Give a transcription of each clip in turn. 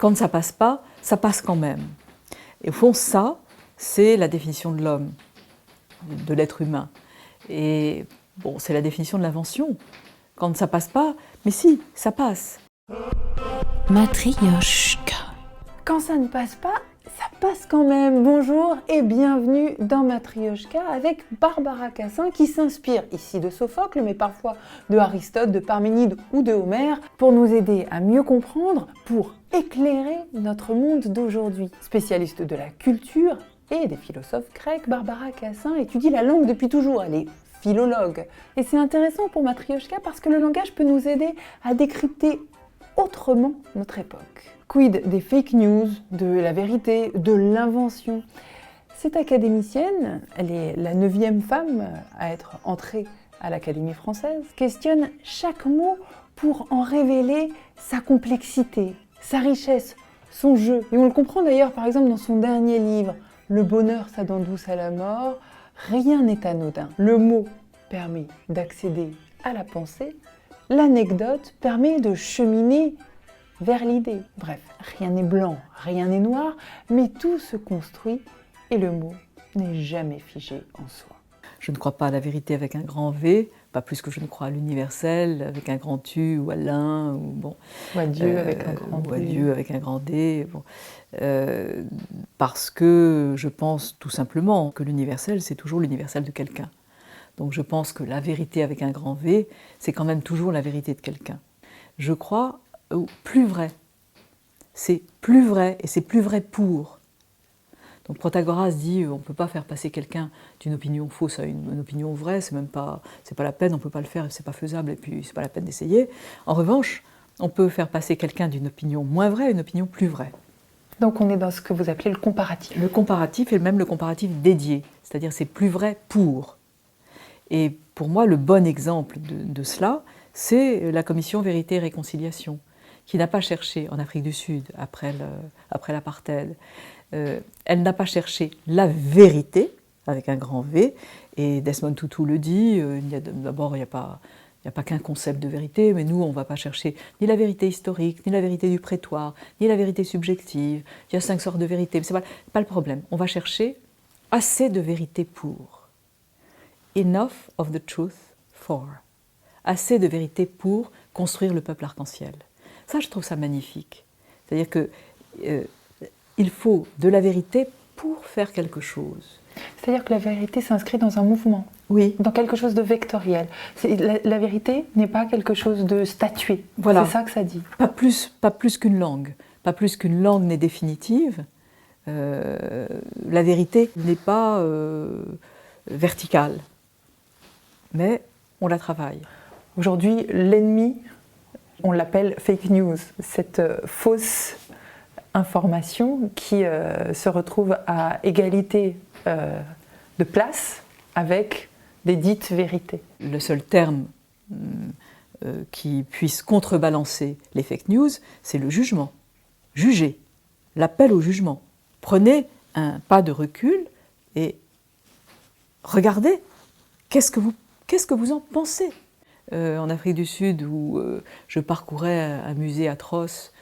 Quand ça passe pas, ça passe quand même. Et au fond, ça, c'est la définition de l'homme, de l'être humain. Et bon, c'est la définition de l'invention. Quand ça passe pas, mais si, ça passe. Matryoshka. Quand ça ne passe pas, ça passe quand même. Bonjour et bienvenue dans Matryoshka avec Barbara Cassin qui s'inspire ici de Sophocle, mais parfois de Aristote, de Parménide ou de Homère pour nous aider à mieux comprendre, pour éclairer notre monde d'aujourd'hui. Spécialiste de la culture et des philosophes grecs, Barbara Cassin étudie la langue depuis toujours. Elle est philologue. Et c'est intéressant pour Matryoshka parce que le langage peut nous aider à décrypter autrement notre époque. Quid des fake news, de la vérité, de l'invention. Cette académicienne, elle est la 9e femme à être entrée à l'Académie française, questionne chaque mot pour en révéler sa complexité, sa richesse, son jeu. Et on le comprend d'ailleurs par exemple dans son dernier livre, Le bonheur, sa dent douce à la mort. Rien n'est anodin. Le mot permet d'accéder à la pensée, l'anecdote permet de cheminer vers l'idée. Bref, rien n'est blanc, rien n'est noir, mais tout se construit et le mot n'est jamais figé en soi. Je ne crois pas à la vérité avec un grand V, pas plus que je ne crois à l'universel avec un grand U ou à l'un, ou bon. Ou à Dieu avec un grand D. Ou à Dieu avec un grand D. Bon. Parce que je pense tout simplement que l'universel, c'est toujours l'universel de quelqu'un. Donc je pense que la vérité avec un grand V, c'est quand même toujours la vérité de quelqu'un. Je crois au plus vrai. C'est plus vrai et c'est plus vrai pour. Donc Protagoras dit on ne peut pas faire passer quelqu'un d'une opinion fausse à une opinion vraie, c'est pas la peine, on ne peut pas le faire, c'est pas faisable et puis c'est pas la peine d'essayer. En revanche, on peut faire passer quelqu'un d'une opinion moins vraie à une opinion plus vraie. Donc on est dans ce que vous appelez le comparatif. Le comparatif et même le comparatif dédié, c'est-à-dire c'est plus vrai pour. Et pour moi, le bon exemple de cela, c'est la commission Vérité et Réconciliation, qui n'a pas cherché en Afrique du Sud, après l'apartheid, elle n'a pas cherché la vérité, avec un grand V, et Desmond Tutu le dit, d'abord il n'y a pas qu'un concept de vérité, mais nous on ne va pas chercher ni la vérité historique, ni la vérité du prétoire, ni la vérité subjective, il y a 5 sortes de vérité, mais ce n'est pas le problème, on va chercher assez de vérité pour. Enough of the truth for. Assez de vérité pour construire le peuple arc-en-ciel. Ça, je trouve ça magnifique. C'est-à-dire qu'il faut de la vérité pour faire quelque chose. C'est-à-dire que la vérité s'inscrit dans un mouvement, oui, dans quelque chose de vectoriel. La vérité n'est pas quelque chose de statué. Voilà. C'est ça que ça dit. Pas plus qu'une langue. Pas plus qu'une langue n'est définitive. La vérité n'est pas verticale. Mais on la travaille. Aujourd'hui, l'ennemi, on l'appelle fake news, cette fausse information qui se retrouve à égalité de place avec des dites vérités. Le seul terme qui puisse contrebalancer les fake news, c'est le jugement. Jugez, l'appel au jugement. Prenez un pas de recul et regardez, qu'est-ce que vous en pensez ? En Afrique du Sud, où je parcourais un musée atroce,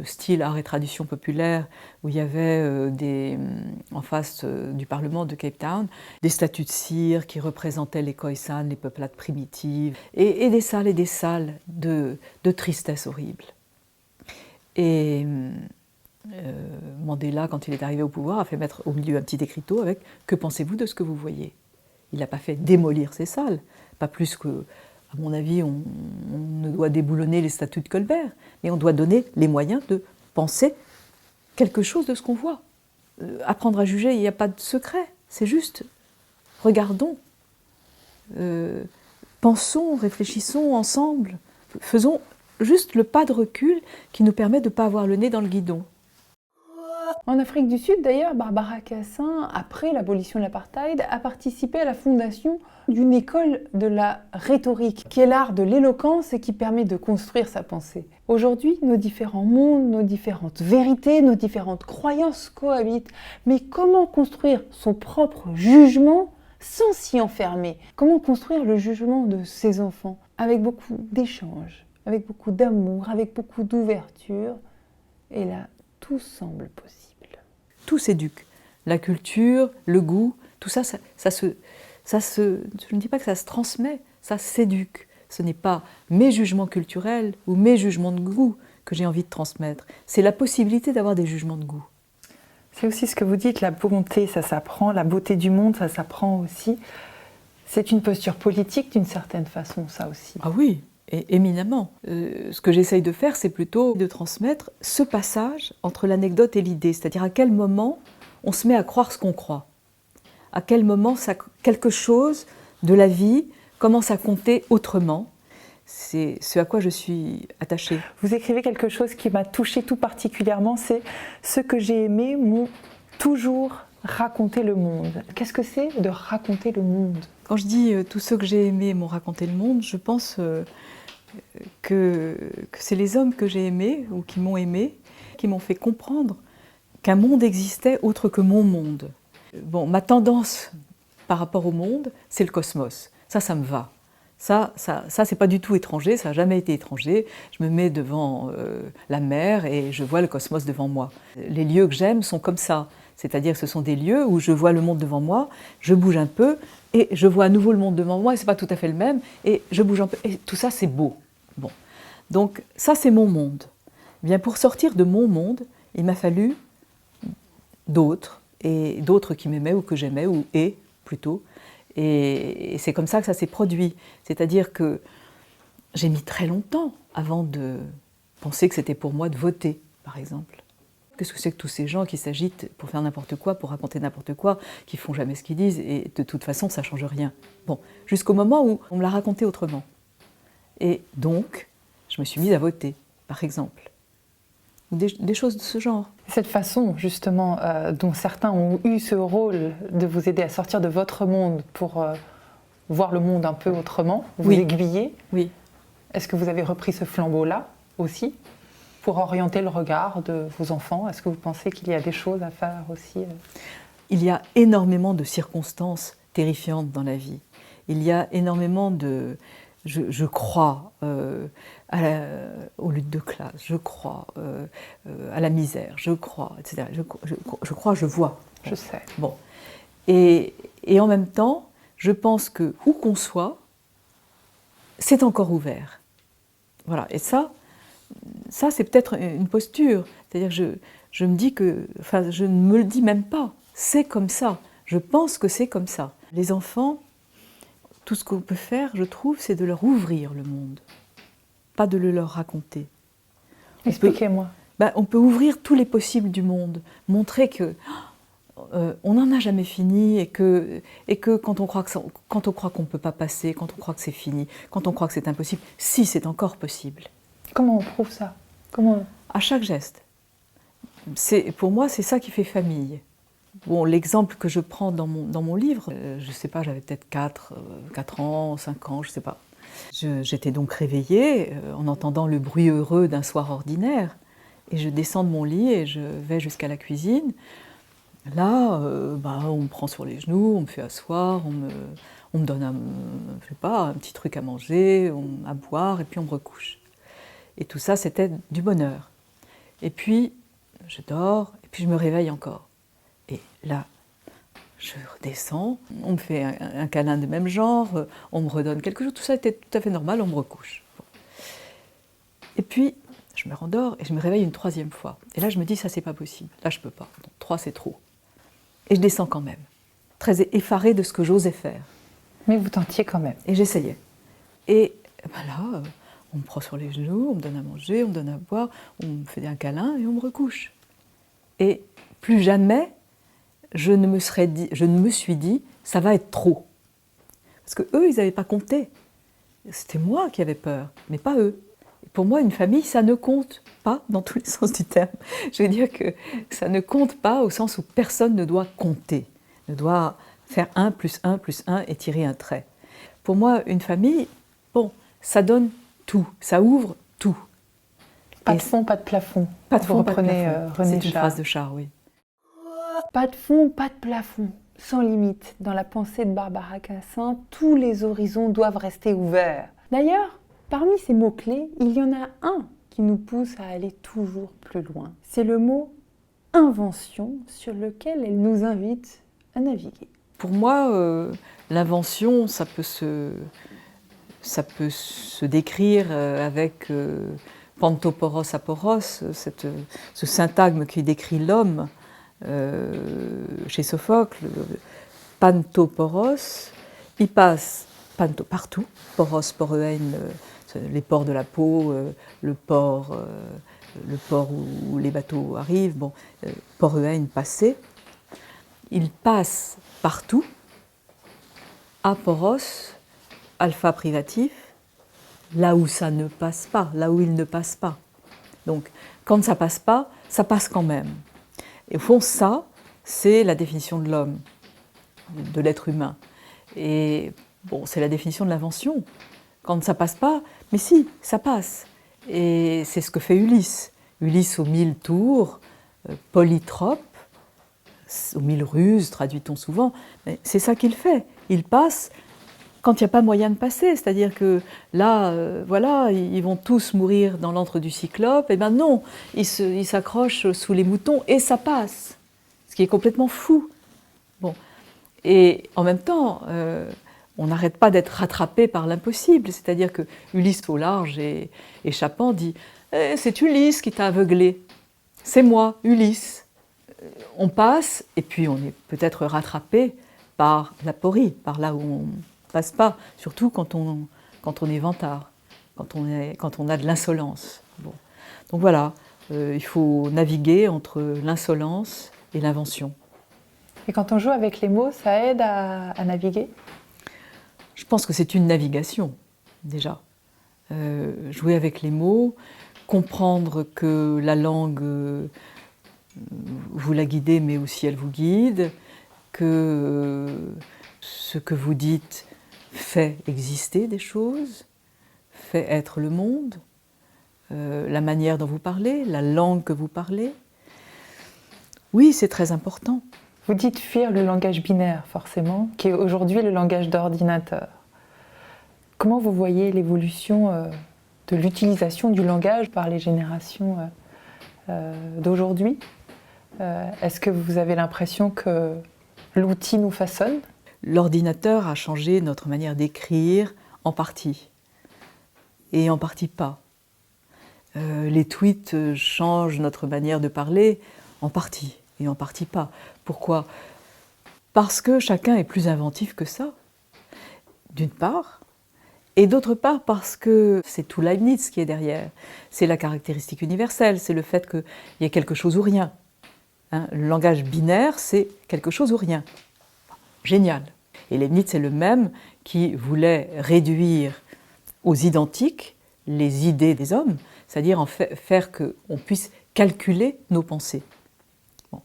style art et tradition populaire, où il y avait en face du Parlement de Cape Town, des statues de cire qui représentaient les Khoisan, les peuplades primitives, et des salles de tristesse horrible. Et Mandela, quand il est arrivé au pouvoir, a fait mettre au milieu un petit écriteau avec « Que pensez-vous de ce que vous voyez ?» Il n'a pas fait démolir ces salles, pas plus que, à mon avis, on ne doit déboulonner les statues de Colbert, mais on doit donner les moyens de penser quelque chose de ce qu'on voit. Apprendre à juger, il n'y a pas de secret, c'est juste, regardons, pensons, réfléchissons ensemble, faisons juste le pas de recul qui nous permet de ne pas avoir le nez dans le guidon. En Afrique du Sud, d'ailleurs, Barbara Cassin, après l'abolition de l'apartheid, a participé à la fondation d'une école de la rhétorique, qui est l'art de l'éloquence et qui permet de construire sa pensée. Aujourd'hui, nos différents mondes, nos différentes vérités, nos différentes croyances cohabitent. Mais comment construire son propre jugement sans s'y enfermer? Comment construire le jugement de ses enfants avec beaucoup d'échanges, avec beaucoup d'amour, avec beaucoup d'ouverture Et là, tout semble possible. Tout s'éduque. La culture, le goût, tout ça, je ne dis pas que ça se transmet, ça s'éduque. Ce n'est pas mes jugements culturels ou mes jugements de goût que j'ai envie de transmettre. C'est la possibilité d'avoir des jugements de goût. C'est aussi ce que vous dites, la bonté, ça s'apprend, la beauté du monde, ça s'apprend aussi. C'est une posture politique d'une certaine façon, ça aussi. Ah oui, et éminemment. Ce que j'essaye de faire, c'est plutôt de transmettre ce passage entre l'anecdote et l'idée, c'est-à-dire à quel moment on se met à croire ce qu'on croit. À quel moment quelque chose de la vie commence à compter autrement. C'est ce à quoi je suis attachée. Vous écrivez quelque chose qui m'a touchée tout particulièrement, c'est « Ce que j'ai aimé m'ont toujours raconté le monde ». Qu'est-ce que c'est de raconter le monde ? Quand je dis tous ceux que j'ai aimés m'ont raconté le monde, je pense que c'est les hommes que j'ai aimés ou qui m'ont aimé, qui m'ont fait comprendre qu'un monde existait autre que mon monde. Bon, ma tendance par rapport au monde, c'est le cosmos. Ça me va. Ça c'est pas du tout étranger, ça n'a jamais été étranger. Je me mets devant la mer et je vois le cosmos devant moi. Les lieux que j'aime sont comme ça. C'est-à-dire que ce sont des lieux où je vois le monde devant moi, je bouge un peu et je vois à nouveau le monde devant moi et c'est pas tout à fait le même et je bouge un peu. Et tout ça, c'est beau. Bon. Donc ça, c'est mon monde. Eh bien, pour sortir de mon monde, il m'a fallu d'autres, et d'autres qui m'aimaient ou que j'aimais, ou plutôt. Et c'est comme ça que ça s'est produit. C'est-à-dire que j'ai mis très longtemps avant de penser que c'était pour moi de voter, par exemple. Qu'est-ce que c'est que tous ces gens qui s'agitent pour faire n'importe quoi, pour raconter n'importe quoi, qui font jamais ce qu'ils disent, et de toute façon, ça ne change rien. Bon, jusqu'au moment où on me l'a raconté autrement. Et donc, je me suis mise à voter, par exemple. Des choses de ce genre. Cette façon, justement, dont certains ont eu ce rôle de vous aider à sortir de votre monde pour voir le monde un peu autrement, vous aiguiller. Oui. Est-ce que vous avez repris ce flambeau-là aussi pour orienter le regard de vos enfants? Est-ce que vous pensez qu'il y a des choses à faire aussi? Il y a énormément de circonstances terrifiantes dans la vie. Il y a énormément de... Je crois aux luttes de classe, je crois à la misère, je crois, etc. Je crois, je vois. Je sais. Bon. Et en même temps, je pense que où qu'on soit, c'est encore ouvert. Voilà. Et ça c'est peut-être une posture. C'est-à-dire je me dis que... Enfin, je ne me le dis même pas. C'est comme ça. Je pense que c'est comme ça. Les enfants... Tout ce qu'on peut faire, je trouve, c'est de leur ouvrir le monde, pas de le leur raconter. Expliquez-moi. On peut ouvrir tous les possibles du monde, montrer que on n'en a jamais fini et que quand on croit qu'on ne peut pas passer, quand on croit que c'est fini, quand on croit que c'est impossible, si c'est encore possible. Comment on prouve ça? Comment... À chaque geste. Pour moi, c'est ça qui fait famille. Bon, l'exemple que je prends dans mon livre, je ne sais pas, j'avais peut-être 4 ans, 5 ans, je ne sais pas. J'étais donc réveillée en entendant le bruit heureux d'un soir ordinaire. Et je descends de mon lit et je vais jusqu'à la cuisine. Là, on me prend sur les genoux, on me fait asseoir, on me donne un petit truc à manger, à boire, et puis on me recouche. Et tout ça, c'était du bonheur. Et puis, je dors, et puis je me réveille encore. Et là, je redescends, on me fait un câlin de même genre, on me redonne quelque chose, tout ça était tout à fait normal, on me recouche. Bon. Et puis, je me rendors et je me réveille une 3e fois. Et là, je me dis, ça, c'est pas possible. Là, je peux pas. Donc, 3, c'est trop. Et je descends quand même, très effarée de ce que j'osais faire. Mais vous tentiez quand même. Et j'essayais. Et là, on me prend sur les genoux, on me donne à manger, on me donne à boire, on me fait un câlin et on me recouche. Et plus jamais, je ne me suis dit, ça va être trop. Parce qu'eux, ils n'avaient pas compté. C'était moi qui avais peur, mais pas eux. Et pour moi, une famille, ça ne compte pas dans tous les sens du terme. Je veux dire que ça ne compte pas au sens où personne ne doit compter, ne doit faire 1 + 1 + 1 et tirer un trait. Pour moi, une famille, ça donne tout, ça ouvre tout. Pas de fond, pas de plafond. Pas de fond, pas de plafond. C'est une phrase de Char, oui. Pas de fond, pas de plafond, sans limite. Dans la pensée de Barbara Cassin, tous les horizons doivent rester ouverts. D'ailleurs, parmi ces mots-clés, il y en a un qui nous pousse à aller toujours plus loin. C'est le mot invention sur lequel elle nous invite à naviguer. Pour moi, l'invention, ça peut se décrire avec pantoporos aporos, ce syntagme qui décrit l'homme chez Sophocle. Pantoporos, il passe partout, poros, poreuein, les ports de la peau, le port où les bateaux arrivent, bon, poreuein, passé. Il passe partout, aporos, alpha privatif, là où ça ne passe pas, là où il ne passe pas. Donc, quand ça passe pas, ça passe quand même. Et au fond, ça, c'est la définition de l'homme, de l'être humain. Et bon, c'est la définition de l'invention. Quand ça passe pas, mais si, ça passe. Et c'est ce que fait Ulysse. Ulysse aux 1000 tours, polytrope, aux 1000 ruses, traduit-on souvent. Mais c'est ça qu'il fait. Il passe quand il n'y a pas moyen de passer. C'est-à-dire que là, voilà, ils vont tous mourir dans l'antre du Cyclope. Et bien non, ils s'accrochent sous les moutons et ça passe. Ce qui est complètement fou. Bon. Et en même temps, on n'arrête pas d'être rattrapé par l'impossible. C'est-à-dire que Ulysse au large et échappant dit « C'est Ulysse qui t'a aveuglé. C'est moi, Ulysse. » On passe et puis on est peut-être rattrapé par l'aporie, par là où on ne passe pas, surtout quand on est vantard, quand on a de l'insolence. Bon. Donc voilà, il faut naviguer entre l'insolence et l'invention. Et quand on joue avec les mots, ça aide à naviguer ? Je pense que c'est une navigation, déjà. Jouer avec les mots, comprendre que la langue, vous la guidez, mais aussi elle vous guide, que ce que vous dites fait exister des choses, fait être le monde, la manière dont vous parlez, la langue que vous parlez. Oui, c'est très important. Vous dites fuir le langage binaire, forcément, qui est aujourd'hui le langage d'ordinateur. Comment vous voyez l'évolution de l'utilisation du langage par les générations d'aujourd'hui ? Est-ce que vous avez l'impression que l'outil nous façonne ? L'ordinateur a changé notre manière d'écrire en partie, et en partie pas. Les tweets changent notre manière de parler en partie, et en partie pas. Pourquoi ? Parce que chacun est plus inventif que ça, d'une part, et d'autre part parce que c'est tout Leibniz qui est derrière. C'est la caractéristique universelle, c'est le fait qu'il y ait quelque chose ou rien. Hein, le langage binaire, c'est quelque chose ou rien. Génial. Et Leibniz, c'est le même qui voulait réduire aux identiques les idées des hommes, c'est-à-dire en faire qu'on puisse calculer nos pensées. Bon.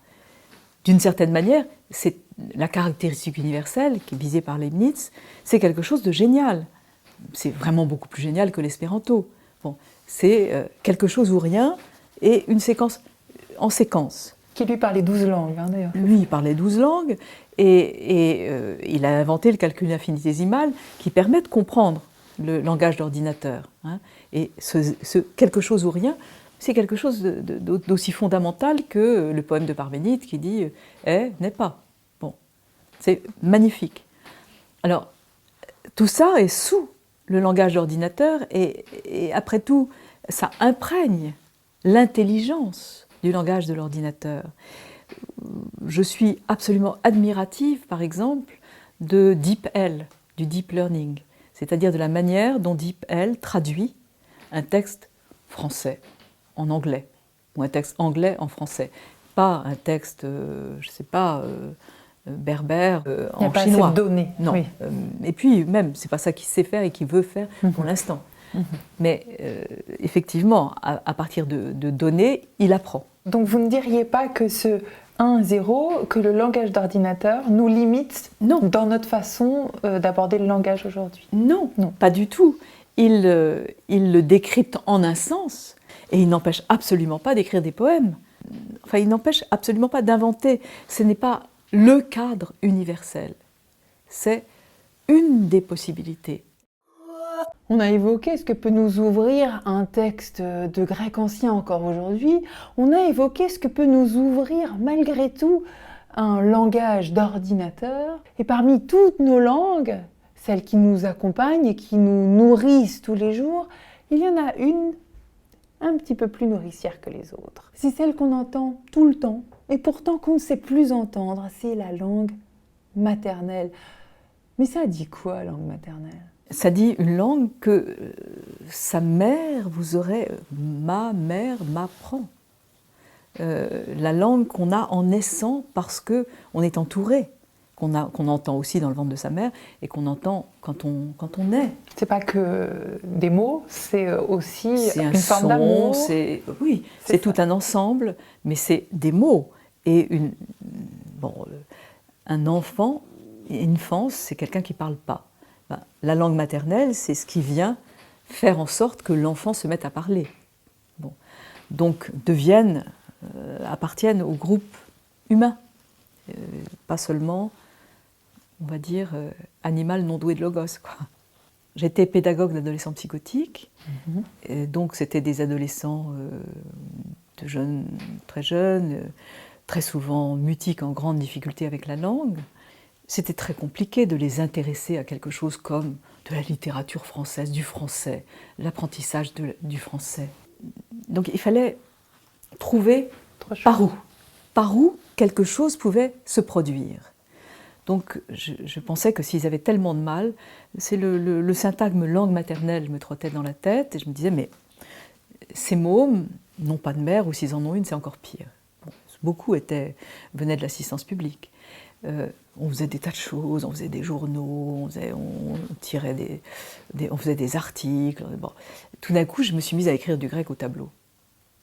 D'une certaine manière, c'est la caractéristique universelle qui est visée par Leibniz, c'est quelque chose de génial. C'est vraiment beaucoup plus génial que l'espéranto. Bon, c'est quelque chose ou rien et une séquence en séquence. Qui lui parlait 12 langues, hein, d'ailleurs. Lui, il parlait 12 langues et il a inventé le calcul infinitésimal qui permet de comprendre le langage d'ordinateur. Hein. Et ce quelque chose ou rien, c'est quelque chose d'aussi fondamental que le poème de Parménide qui dit « est, n'est pas ». Bon, c'est magnifique. Alors, tout ça est sous le langage d'ordinateur et après tout, ça imprègne l'intelligence du langage de l'ordinateur. Je suis absolument admirative, par exemple, de DeepL, du deep learning, c'est-à-dire de la manière dont DeepL traduit un texte français en anglais, ou un texte anglais en français. Pas un texte, je ne sais pas, berbère en chinois. Il n'y a pas assez de données. Non. Oui. Et puis même, c'est pas ça qu'il sait faire et qu'il veut faire pour l'instant. Mais effectivement, à partir de données, il apprend. Donc vous ne diriez pas que ce 1-0, que le langage d'ordinateur nous limite dans notre façon d'aborder le langage aujourd'hui ? Non, pas du tout. Il le décrypte en un sens et il n'empêche absolument pas d'écrire des poèmes. Enfin, il n'empêche absolument pas d'inventer. Ce n'est pas le cadre universel. C'est une des possibilités. On a évoqué ce que peut nous ouvrir un texte de grec ancien encore aujourd'hui. On a évoqué ce que peut nous ouvrir malgré tout un langage d'ordinateur. Et parmi toutes nos langues, celles qui nous accompagnent et qui nous nourrissent tous les jours, il y en a une un petit peu plus nourricière que les autres. C'est celle qu'on entend tout le temps et pourtant qu'on ne sait plus entendre. C'est la langue maternelle. Mais ça dit quoi, langue maternelle ? Ça dit une langue que sa mère vous aurait... Ma mère m'apprend. La langue qu'on a en naissant parce qu'on est entouré, qu'on entend aussi dans le ventre de sa mère et qu'on entend quand on naît. C'est pas que des mots, c'est aussi une son, forme d'amour. Oui, c'est tout un ensemble, mais c'est des mots. Et un enfant, une enfance, c'est quelqu'un qui ne parle pas. La langue maternelle, c'est ce qui vient faire en sorte que l'enfant se mette à parler. Bon. Donc appartiennent au groupe humain, pas seulement, on va dire, animal non doué de logos, quoi. J'étais pédagogue d'adolescents psychotiques, et donc c'était des adolescents très jeunes, très souvent mutiques, en grande difficulté avec la langue. C'était très compliqué de les intéresser à quelque chose comme de la littérature française, du français, l'apprentissage du français. Donc il fallait trouver par où quelque chose pouvait se produire. Donc je pensais que s'ils avaient tellement de mal, c'est le syntagme langue maternelle me trottait dans la tête et je me disais mais ces mômes n'ont pas de mère ou s'ils en ont une c'est encore pire. Bon, beaucoup venaient de l'assistance publique. On faisait des tas de choses, on faisait des journaux, on faisait des articles. Bon. Tout d'un coup, je me suis mise à écrire du grec au tableau.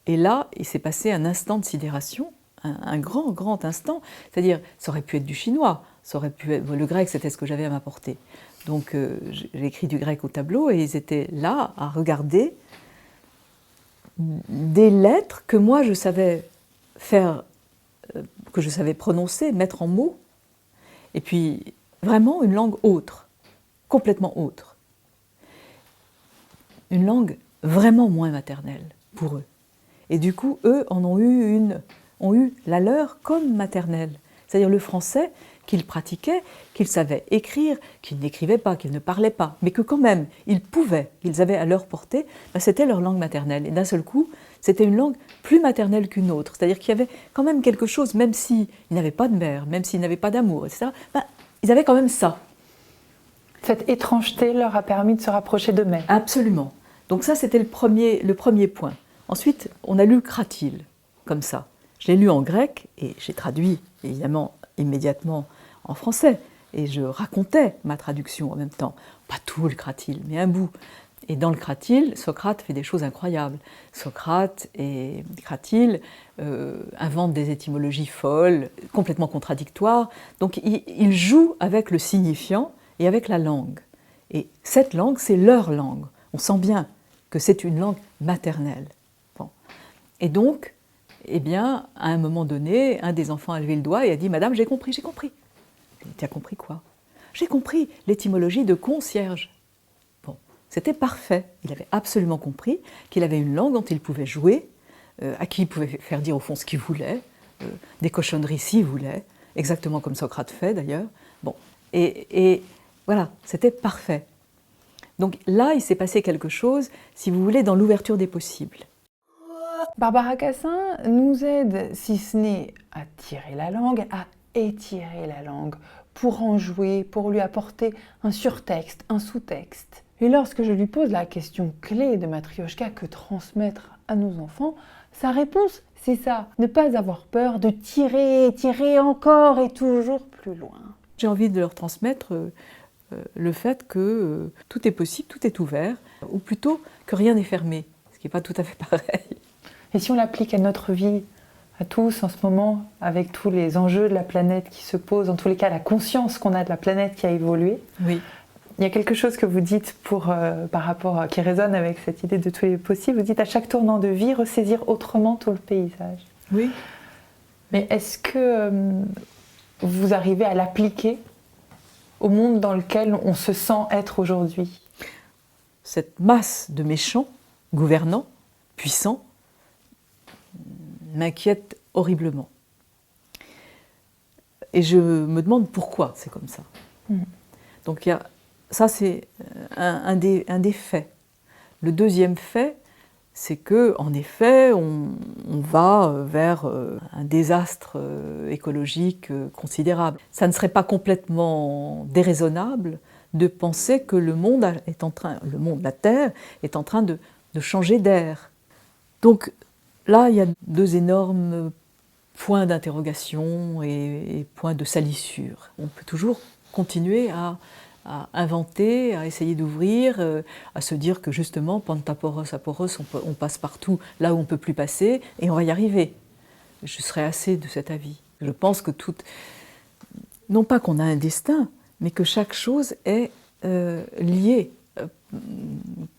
Et là, il s'est passé un instant de sidération, un grand instant. C'est-à-dire, ça aurait pu être du chinois, le grec, c'était ce que j'avais à ma portée. Donc, j'ai écrit du grec au tableau et ils étaient là à regarder des lettres que moi, je savais faire, que je savais prononcer, mettre en mots. Et puis, vraiment une langue autre, complètement autre. Une langue vraiment moins maternelle pour eux. Et du coup, eux ont eu la leur comme maternelle. C'est-à-dire le français qu'ils pratiquaient, qu'ils savaient écrire, qu'ils n'écrivaient pas, qu'ils ne parlaient pas, mais que quand même, ils avaient à leur portée, c'était leur langue maternelle. Et d'un seul coup, c'était une langue plus maternelle qu'une autre. C'est-à-dire qu'il y avait quand même quelque chose, même s'ils n'avaient pas de mère, même s'ils n'avaient pas d'amour, etc., ils avaient quand même ça. Cette étrangeté leur a permis de se rapprocher d'eux-mêmes. Absolument. Donc ça, c'était le premier point. Ensuite, on a lu Cratyle, comme ça. Je l'ai lu en grec et j'ai traduit, évidemment, immédiatement en français. Et je racontais ma traduction en même temps. Pas tout le Cratyle, mais un bout. Et dans le Cratyle, Socrate fait des choses incroyables. Socrate et Cratyle inventent des étymologies folles, complètement contradictoires. Donc ils jouent avec le signifiant et avec la langue. Et cette langue, c'est leur langue. On sent bien que c'est une langue maternelle. Bon. Et donc, eh bien, à un moment donné, un des enfants a levé le doigt et a dit « Madame, j'ai compris, j'ai compris. » Tu as compris quoi ? J'ai compris l'étymologie de concierge. Bon, c'était parfait. Il avait absolument compris qu'il avait une langue dont il pouvait jouer, à qui il pouvait faire dire au fond ce qu'il voulait, des cochonneries s'il voulait, exactement comme Socrate fait d'ailleurs. Bon, et voilà, c'était parfait. Donc là, il s'est passé quelque chose, si vous voulez, dans l'ouverture des possibles. Barbara Cassin nous aide, si ce n'est à tirer la langue, à étirer la langue, pour en jouer, pour lui apporter un surtexte, un sous-texte. Et lorsque je lui pose la question clé de Matryoshka, que transmettre à nos enfants, sa réponse, c'est ça, ne pas avoir peur de tirer encore et toujours plus loin. J'ai envie de leur transmettre le fait que tout est possible, tout est ouvert, ou plutôt que rien n'est fermé, ce qui n'est pas tout à fait pareil. Et si on l'applique à notre vie, à tous en ce moment, avec tous les enjeux de la planète qui se posent, en tous les cas la conscience qu'on a de la planète qui a évolué, oui. Il y a quelque chose que vous dites par rapport, qui résonne avec cette idée de tout est possible, vous dites à chaque tournant de vie, ressaisir autrement tout le paysage. Oui. Mais est-ce que vous arrivez à l'appliquer au monde dans lequel on se sent être aujourd'hui ? cette masse de méchants, gouvernants, puissants, m'inquiète horriblement. Et je me demande pourquoi c'est comme ça. Donc ça, c'est un des faits. Le deuxième fait, c'est que, en effet, on va vers un désastre écologique considérable. Ça ne serait pas complètement déraisonnable de penser que la Terre est en train de changer d'air. Donc là, il y a deux énormes points d'interrogation et points de salissure. On peut toujours continuer à inventer, à essayer d'ouvrir, à se dire que justement, panta poros aporos, on passe partout là où on ne peut plus passer, et on va y arriver. Je serais assez de cet avis. Je pense que non pas qu'on a un destin, mais que chaque chose est liée,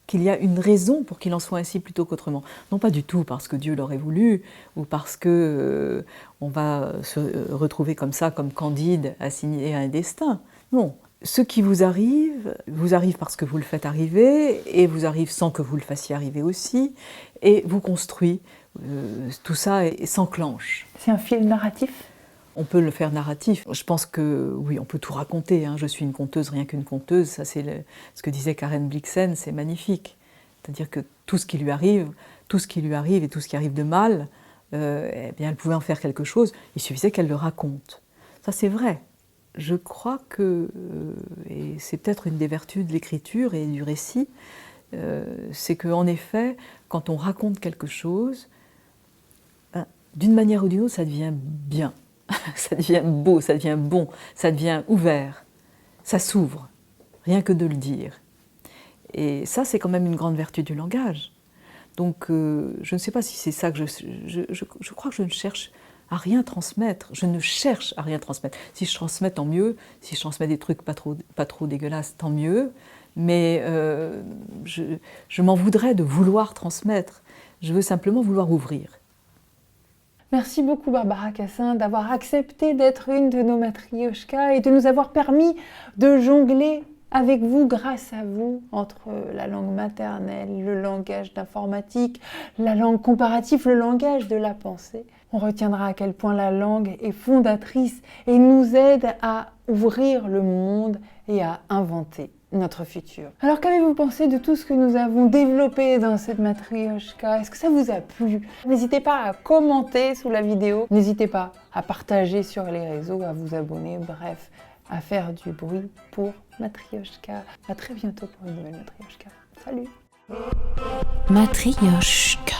qu'il y a une raison pour qu'il en soit ainsi plutôt qu'autrement. Non pas du tout parce que Dieu l'aurait voulu, ou parce que on va se retrouver comme ça, comme Candide, assigné à un destin. Non. Ce qui vous arrive parce que vous le faites arriver, et vous arrive sans que vous le fassiez arriver aussi, et vous construit. Tout ça s'enclenche. C'est un fil narratif ? On peut le faire narratif. Je pense que oui, on peut tout raconter. Je suis une conteuse, rien qu'une conteuse. Ça, c'est ce que disait Karen Blixen, c'est magnifique. C'est-à-dire que tout ce qui lui arrive et tout ce qui arrive de mal, eh bien, elle pouvait en faire quelque chose. Il suffisait qu'elle le raconte. Ça, c'est vrai. Je crois que, et c'est peut-être une des vertus de l'écriture et du récit, c'est qu'en effet, quand on raconte quelque chose, d'une manière ou d'une autre, ça devient bien, ça devient beau, ça devient bon, ça devient ouvert, ça s'ouvre, rien que de le dire. Et ça, c'est quand même une grande vertu du langage. Donc, je ne sais pas si c'est ça que je crois que je ne cherche à rien transmettre. Je ne cherche à rien transmettre. Si je transmets, tant mieux. Si je transmets des trucs pas trop dégueulasses, tant mieux. Mais je m'en voudrais de vouloir transmettre. Je veux simplement vouloir ouvrir. Merci beaucoup Barbara Cassin d'avoir accepté d'être une de nos matrioshkas et de nous avoir permis de jongler avec vous, grâce à vous, entre la langue maternelle, le langage d'informatique, la langue comparative, le langage de la pensée. On retiendra à quel point la langue est fondatrice et nous aide à ouvrir le monde et à inventer notre futur. Alors qu'avez-vous pensé de tout ce que nous avons développé dans cette matrioshka ? Est-ce que ça vous a plu ? N'hésitez pas à commenter sous la vidéo, n'hésitez pas à partager sur les réseaux, à vous abonner, bref, à faire du bruit pour Matrioshka. À très bientôt pour une nouvelle Matrioshka. Salut. Matrioshka.